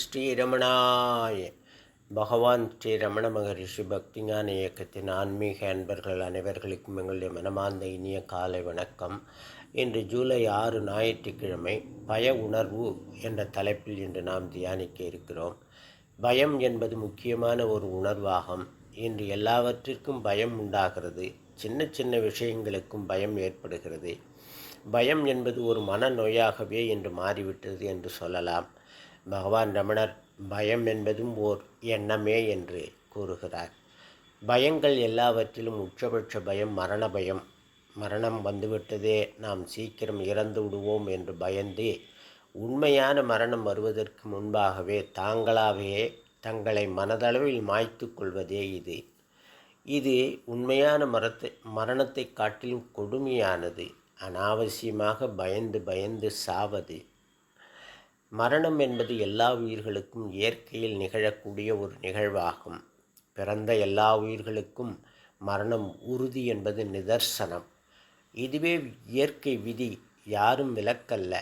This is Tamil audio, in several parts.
ஸ்ரீரமணாய. பகவான் ஸ்ரீ ரமண மகரிஷி பக்திஞான இயக்கத்தின் ஆன்மீக அன்பர்கள் அனைவர்களுக்கும் எங்களுடைய மனமார்ந்த இனிய காலை வணக்கம். இன்று ஜூலை 6 ஞாயிற்றுக்கிழமை. பய உணர்வு என்ற தலைப்பில் இன்று நாம் தியானிக்க இருக்கிறோம். பயம் என்பது முக்கியமான ஒரு உணர்வாகும். இன்று எல்லாவற்றிற்கும் பயம் உண்டாகிறது. சின்ன சின்ன விஷயங்களுக்கும் பயம் ஏற்படுகிறது. பயம் என்பது ஒரு மனநோயாகவே இன்று மாறிவிட்டது என்று சொல்லலாம். பகவான் ரமணர் பயம் என்பதும் ஓர் எண்ணமே என்று கூறுகிறார். பயங்கள் எல்லாவற்றிலும் உச்சபட்ச பயம் மரண பயம். மரணம் வந்துவிட்டதே, நாம் சீக்கிரம் இறந்து விடுவோம் என்று பயந்து உண்மையான மரணம் வருவதற்கு முன்பாகவே தாங்களாகவே தங்களை மனதளவில் மாய்த்து கொள்வதே இது உண்மையான மரணத்தை காட்டிலும் கொடுமையானது. அனாவசியமாக பயந்து பயந்து சாவது. மரணம் என்பது எல்லா உயிர்களுக்கும் இயற்கையில் நிகழக்கூடிய ஒரு நிகழ்வாகும். பிறந்த எல்லா உயிர்களுக்கும் மரணம் உறுதி என்பது நிதர்சனம். இதுவே இயற்கை விதி, யாரும் விலக்கல்ல.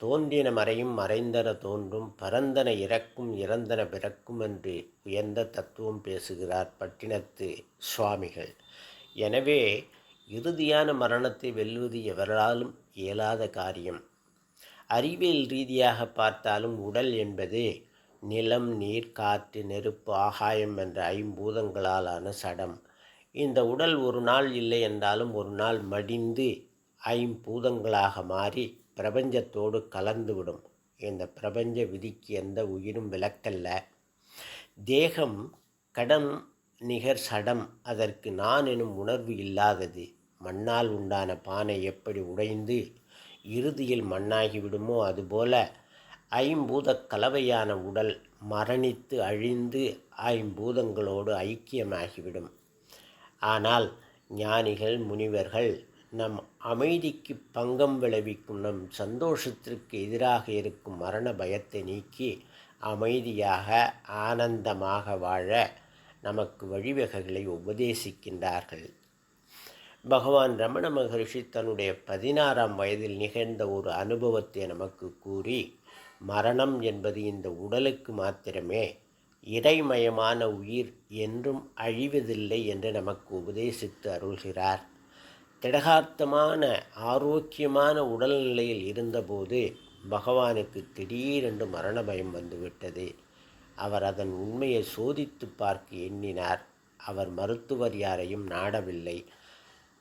தோன்றின மறையும், மறைந்தன தோன்றும், பரந்தன இறக்கும், இறந்தன பிறக்கும் என்று உயர்ந்த தத்துவம் பேசுகிறார் பட்டினத்து சுவாமிகள். எனவே இறுதியான மரணத்தை வெல்லுவது எவராலும் இயலாத காரியம். அறிவியல் ரீதியாக பார்த்தாலும் உடல் என்பது நிலம், நீர், காற்று, நெருப்பு, ஆகாயம் என்ற ஐம்பூதங்களாலான சடம். இந்த உடல் ஒரு நாள் இல்லை என்றாலும் ஒரு நாள் மடிந்து ஐம்பூதங்களாக மாறி பிரபஞ்சத்தோடு கலந்துவிடும். இந்த பிரபஞ்ச விதிக்கு எந்த உயிரும் விலக்கல்ல. தேகம் கடம் நிகர் சடம். அதற்கு நான் எனும் உணர்வு இல்லாதது. மண்ணால் உண்டான பானை எப்படி உடைந்து இறுதியில் மண்ணாகிவிடுமோ அதுபோல ஐம்பூத கலவையான உடல் மரணித்து அழிந்து ஐம்பூதங்களோடு ஐக்கியமாகிவிடும். ஆனால் ஞானிகள், முனிவர்கள் நம் அமைதிக்கு பங்கம் விளைவிக்கும், நம் சந்தோஷத்திற்கு எதிராக இருக்கும் மரண பயத்தை நீக்கி அமைதியாக ஆனந்தமாக வாழ நமக்கு வழிவகைகளை உபதேசிக்கின்றார்கள். பகவான் ரமண மகரிஷி தன்னுடைய 16ஆம் வயதில் நிகழ்ந்த ஒரு அனுபவத்தை நமக்கு கூறி, மரணம் என்பது இந்த உடலுக்கு மாத்திரமே, இறைமயமான உயிர் என்றும் அழிவதில்லை என்று நமக்கு உபதேசித்து அருள்கிறார். திடகார்த்தமான ஆரோக்கியமான உடல்நிலையில் இருந்தபோது பகவானுக்கு திடீரென்று மரண பயம் வந்துவிட்டது. அவர் அதன் உண்மையை சோதித்து பார்க்க எண்ணினார். அவர் மருத்துவர் யாரையும் நாடவில்லை.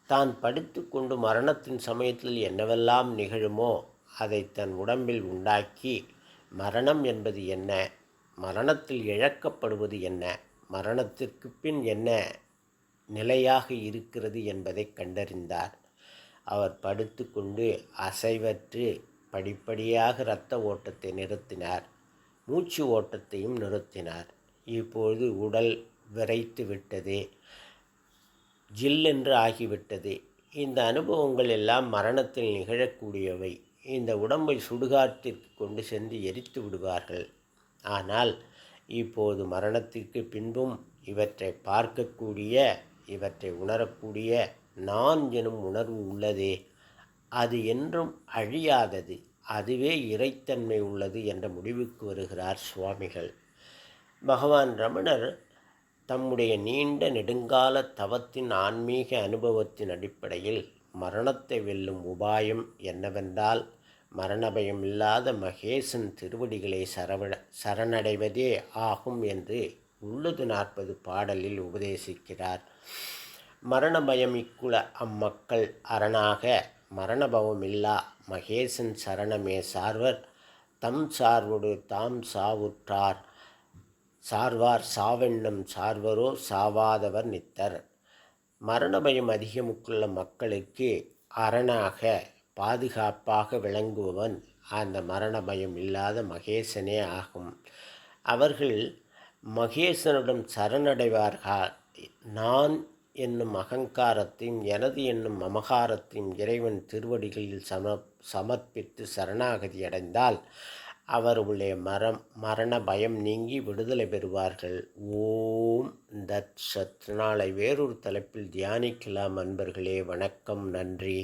தான் படித்து கொண்டு மரணத்தின் சமயத்தில் என்னவெல்லாம் நிகழுமோ அதை தன் உடம்பில் உண்டாக்கி, மரணம் என்பது என்ன, மரணத்தில் இழக்கப்படுவது என்ன, மரணத்திற்கு பின் என்ன நிலையாக இருக்கிறது என்பதை கண்டறிந்தார். அவர் படுத்து கொண்டு அசைவற்று படிப்படியாக இரத்த ஓட்டத்தை நிறுத்தினார். மூச்சு ஓட்டத்தையும் நிறுத்தினார். இப்போது உடல் விரைத்து விட்டது, ஜில்லென்று ஆகிவிட்டது. இந்த அனுபவங்கள் எல்லாம் மரணத்தில் நிகழக்கூடியவை. இந்த உடம்பை சுடுகாட்டிற்கு கொண்டு சென்று எரித்து விடுவார்கள். ஆனால் இப்போது மரணத்திற்கு பின்பும் இவற்றை பார்க்கக்கூடிய, இவற்றை உணரக்கூடிய நான் எனும் உணர்வு உள்ளதே, அது என்றும் அழியாதது. அதுவே இறைத்தன்மை உள்ளது என்ற முடிவுக்கு வருகிறார் சுவாமிகள். பகவான் ரமணர் தம்முடைய நீண்ட நெடுங்கால தவத்தின் ஆன்மீக அனுபவத்தின் அடிப்படையில் மரணத்தை வெல்லும் உபாயம் என்னவென்றால், மரணபயம் இல்லாத மகேசன் திருவடிகளை சரணடைவதே ஆகும் என்று உள்ளது 40 பாடலில் உபதேசிக்கிறார். மரணபயம் இக்குல அம்மக்கள் அரணாக மரணபவமில்லா மகேசன் சரணமே சார்வர், தம் சார்வொடு தாம் சாவுற்றார் சார்வார் சாவெண்ணம் சார்வரோ சாவாதவர் நித்தர். மரணபயம் அதிகமுக்குள்ள மக்களுக்கு அரணாக பாதுகாப்பாக விளங்குபவன் அந்த மரணபயம் இல்லாத மகேசனே ஆகும். அவர்கள் மகேசனிடம் சரணடைவார்கள். நான் என்னும் அகங்காரத்தையும் எனது என்னும் மமகாரத்தையும் இறைவன் திருவடிகளில் சமர்ப்பித்து சரணாகதி அடைந்தால் அவர்களுடைய மரண பயம் நீங்கி விடுதலை பெறுவார்கள். ஓம் தத் சத். நாளை வேறொரு தலைப்பில் தியானிக்கலாம் அன்பர்களே. வணக்கம், நன்றி.